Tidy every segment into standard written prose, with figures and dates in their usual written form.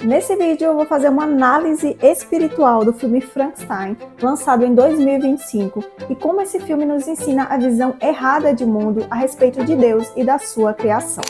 Nesse vídeo eu vou fazer uma análise espiritual do filme Frankenstein, lançado em 2025, e como esse filme nos ensina a visão errada de mundo a respeito de Deus e da sua criação.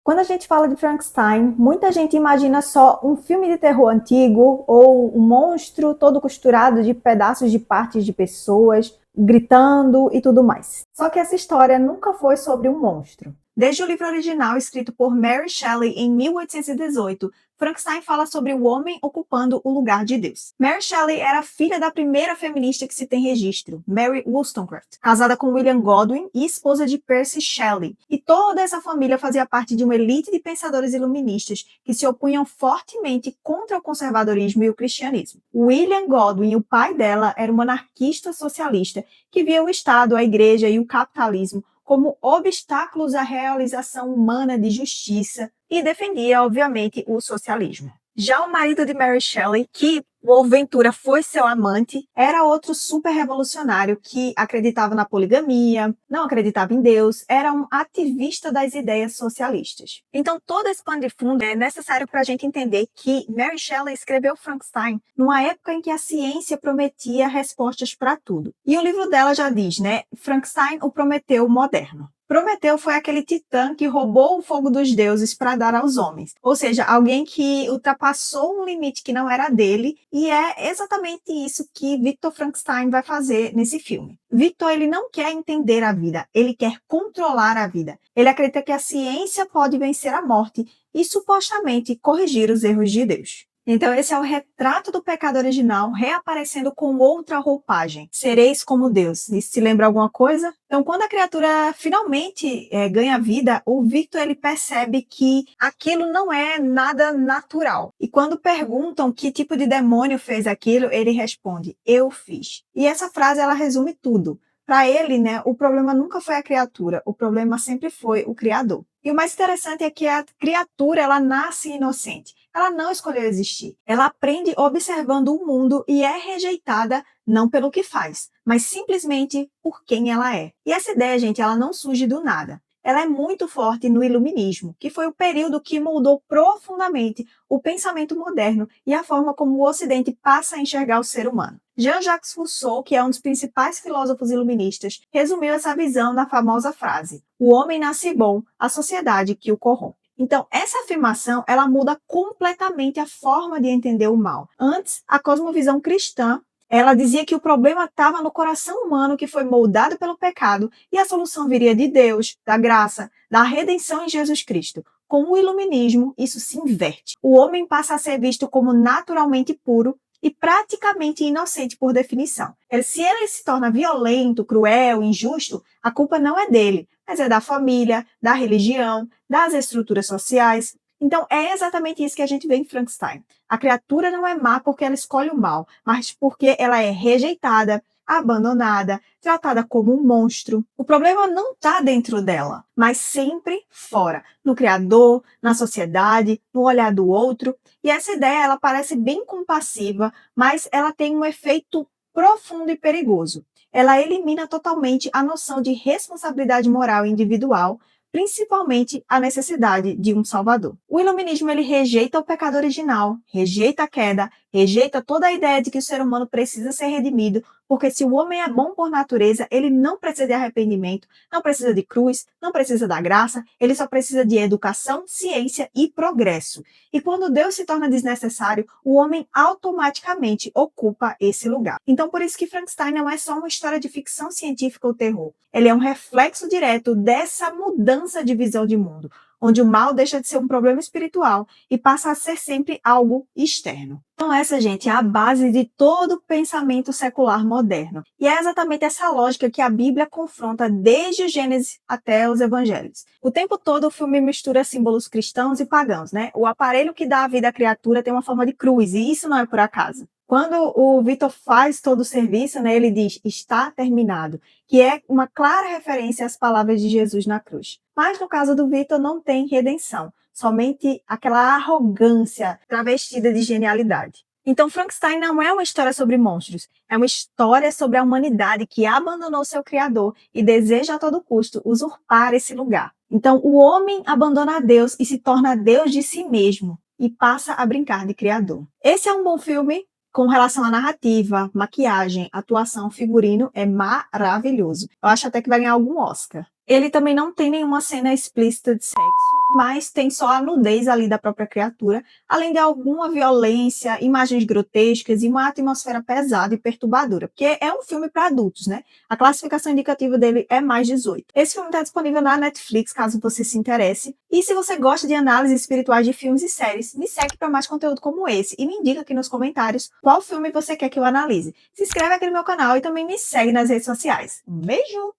Quando a gente fala de Frankenstein, muita gente imagina só um filme de terror antigo ou um monstro todo costurado de pedaços de partes de pessoas, gritando e tudo mais. Só que essa história nunca foi sobre um monstro. Desde o livro original, escrito por Mary Shelley em 1818, Frankenstein fala sobre o homem ocupando o lugar de Deus. Mary Shelley era filha da primeira feminista que se tem registro, Mary Wollstonecraft, casada com William Godwin e esposa de Percy Shelley. E toda essa família fazia parte de uma elite de pensadores iluministas que se opunham fortemente contra o conservadorismo e o cristianismo. William Godwin, o pai dela, era um monarquista socialista que via o Estado, a igreja e o capitalismo como obstáculos à realização humana de justiça e defendia, obviamente, o socialismo. Já o marido de Mary Shelley, que porventura foi seu amante, era outro super revolucionário que acreditava na poligamia, não acreditava em Deus, era um ativista das ideias socialistas. Então, todo esse pano de fundo é necessário para a gente entender que Mary Shelley escreveu Frankenstein numa época em que a ciência prometia respostas para tudo. E o livro dela já diz, né? Frankenstein, o Prometeu moderno. Prometeu foi aquele titã que roubou o fogo dos deuses para dar aos homens. Ou seja, alguém que ultrapassou um limite que não era dele, e é exatamente isso que Victor Frankenstein vai fazer nesse filme. Victor, ele não quer entender a vida, ele quer controlar a vida. Ele acredita que a ciência pode vencer a morte e supostamente corrigir os erros de Deus. Então esse é o retrato do pecado original reaparecendo com outra roupagem. Sereis como Deus. Isso se lembra alguma coisa? Então quando a criatura finalmente ganha vida, o Victor ele percebe que aquilo não é nada natural. E quando perguntam que tipo de demônio fez aquilo, ele responde, eu fiz. E essa frase ela resume tudo. Para ele, né, o problema nunca foi a criatura, o problema sempre foi o Criador. E o mais interessante é que a criatura, ela nasce inocente. Ela não escolheu existir. Ela aprende observando o mundo e é rejeitada não pelo que faz, mas simplesmente por quem ela é. E essa ideia, gente, ela não surge do nada. Ela é muito forte no Iluminismo, que foi o período que moldou profundamente o pensamento moderno e a forma como o Ocidente passa a enxergar o ser humano. Jean-Jacques Rousseau, que é um dos principais filósofos iluministas, resumiu essa visão na famosa frase: o homem nasce bom, a sociedade que o corrompe. Então, essa afirmação, ela muda completamente a forma de entender o mal. Antes, a cosmovisão cristã, ela dizia que o problema estava no coração humano que foi moldado pelo pecado e a solução viria de Deus, da graça, da redenção em Jesus Cristo. Com o iluminismo, isso se inverte. O homem passa a ser visto como naturalmente puro e praticamente inocente por definição. Se ele se torna violento, cruel, injusto, a culpa não é dele, mas é da família, da religião, das estruturas sociais. Então, é exatamente isso que a gente vê em Frankenstein. A criatura não é má porque ela escolhe o mal, mas porque ela é rejeitada, abandonada, tratada como um monstro. O problema não está dentro dela, mas sempre fora, no Criador, na sociedade, no olhar do outro. E essa ideia, ela parece bem compassiva, mas ela tem um efeito profundo e perigoso. Ela elimina totalmente a noção de responsabilidade moral individual, principalmente a necessidade de um salvador. O iluminismo ele rejeita o pecado original, rejeita a queda, rejeita toda a ideia de que o ser humano precisa ser redimido, porque se o homem é bom por natureza, ele não precisa de arrependimento, não precisa de cruz, não precisa da graça, ele só precisa de educação, ciência e progresso. E quando Deus se torna desnecessário, o homem automaticamente ocupa esse lugar. Então por isso que Frankenstein não é só uma história de ficção científica ou terror. Ele é um reflexo direto dessa mudança de visão de mundo, onde o mal deixa de ser um problema espiritual e passa a ser sempre algo externo. Então essa, gente, é a base de todo o pensamento secular moderno. E é exatamente essa lógica que a Bíblia confronta desde o Gênesis até os Evangelhos. O tempo todo o filme mistura símbolos cristãos e pagãos, né? O aparelho que dá a vida à criatura tem uma forma de cruz, e isso não é por acaso. Quando o Victor faz todo o serviço, né, ele diz, está terminado, que é uma clara referência às palavras de Jesus na cruz. Mas no caso do Victor não tem redenção, somente aquela arrogância travestida de genialidade. Então Frankenstein não é uma história sobre monstros, é uma história sobre a humanidade que abandonou seu criador e deseja a todo custo usurpar esse lugar. Então o homem abandona Deus e se torna Deus de si mesmo. e passa a brincar de criador. Esse é um bom filme com relação à narrativa, maquiagem, atuação, figurino, é maravilhoso. Eu acho até que vai ganhar algum Oscar. Ele também não tem nenhuma cena explícita de sexo, mas tem só a nudez ali da própria criatura, além de alguma violência, imagens grotescas e uma atmosfera pesada e perturbadora, porque é um filme para adultos, né? A classificação indicativa dele é mais 18. Esse filme está disponível na Netflix, caso você se interesse. E se você gosta de análises espirituais de filmes e séries, me segue para mais conteúdo como esse e me indica aqui nos comentários qual filme você quer que eu analise. Se inscreve aqui no meu canal e também me segue nas redes sociais. Um beijo!